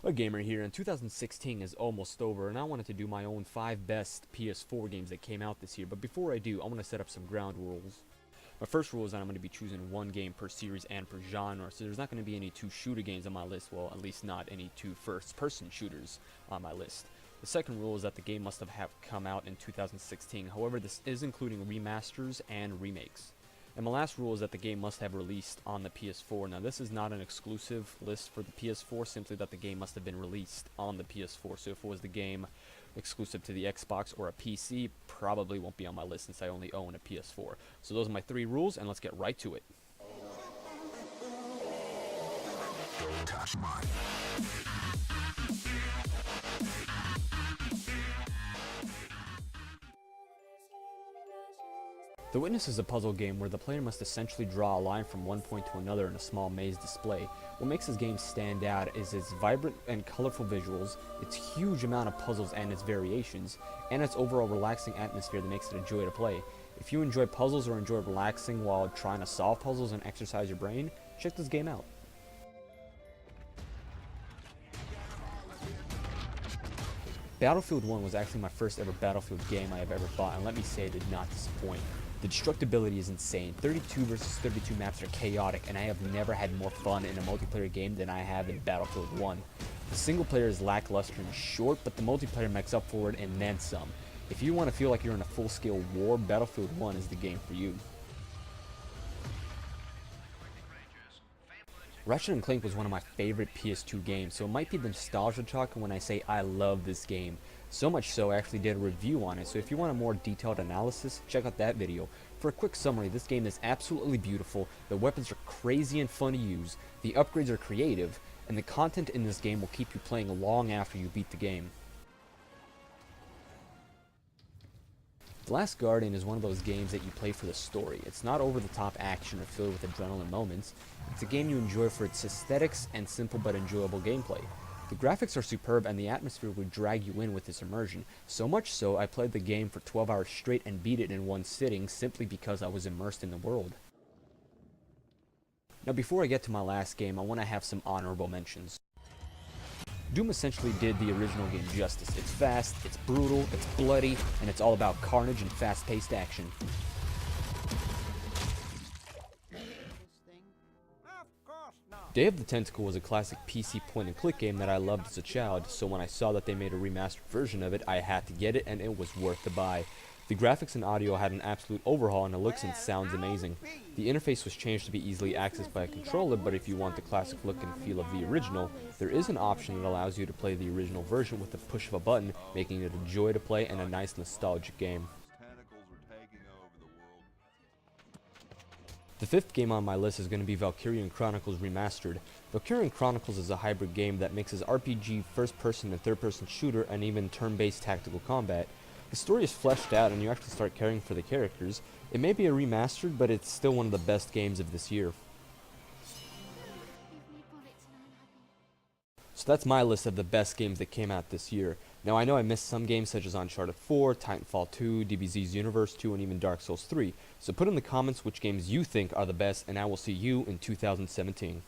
AGamer here, and 2016 is almost over, and I wanted to do my own 5 best PS4 games that came out this year. But before I do, I want to set up some ground rules. My first rule is that I'm going to be choosing one game per series and per genre, so there's not going to be any 2 shooter games on my list, well, at least not any 2 first-person shooters on my list. The second rule is that the game must have come out in 2016, however this is including remasters and remakes. And my last rule is that the game must have released on the PS4. Now this is not an exclusive list for the PS4, simply that the game must have been released on the PS4. So if it was the game exclusive to the Xbox or a PC, probably won't be on my list since I only own a PS4. So those are my 3 rules, and let's get right to it. Don't touch mine. The Witness is a puzzle game where the player must essentially draw a line from one point to another in a small maze display. What makes this game stand out is its vibrant and colorful visuals, its huge amount of puzzles and its variations, and its overall relaxing atmosphere that makes it a joy to play. If you enjoy puzzles or enjoy relaxing while trying to solve puzzles and exercise your brain, check this game out. Battlefield 1 was actually my first ever Battlefield game I have ever bought, and let me say it did not disappoint. The destructibility is insane. 32 versus 32 maps are chaotic, and I have never had more fun in a multiplayer game than I have in Battlefield 1. The single player is lackluster and short, but the multiplayer makes up for it and then some. If you want to feel like you're in a full-scale war, Battlefield 1 is the game for you. Ratchet & Clank was one of my favorite PS2 games, so it might be the nostalgia talk when I say I love this game. So much so I actually did a review on it, so if you want a more detailed analysis, check out that video. For a quick summary, this game is absolutely beautiful, the weapons are crazy and fun to use, the upgrades are creative, and the content in this game will keep you playing long after you beat the game. The Last Guardian is one of those games that you play for the story. It's not over-the-top action or filled with adrenaline moments. It's a game you enjoy for its aesthetics and simple but enjoyable gameplay. The graphics are superb and the atmosphere will drag you in with its immersion. So much so, I played the game for 12 hours straight and beat it in one sitting simply because I was immersed in the world. Now before I get to my last game, I want to have some honorable mentions. Doom essentially did the original game justice. It's fast, it's brutal, it's bloody, and it's all about carnage and fast-paced action. Day of the Tentacle was a classic PC point-and-click game that I loved as a child, so when I saw that they made a remastered version of it, I had to get it, and it was worth the buy. The graphics and audio had an absolute overhaul, and it looks and sounds amazing. The interface was changed to be easily accessed by a controller, but if you want the classic look and feel of the original, there is an option that allows you to play the original version with the push of a button, making it a joy to play and a nice nostalgic game. The 5th game on my list is going to be Valkyrie and Chronicles Remastered. Valkyrie and Chronicles is a hybrid game that mixes RPG, first-person and third-person shooter, and even turn-based tactical combat. The story is fleshed out and you actually start caring for the characters. It may be a remastered, but it's still one of the best games of this year. So that's my list of the best games that came out this year. Now I know I missed some games such as Uncharted 4, Titanfall 2, DBZ's Universe 2, and even Dark Souls 3. So put in the comments which games you think are the best, and I will see you in 2017.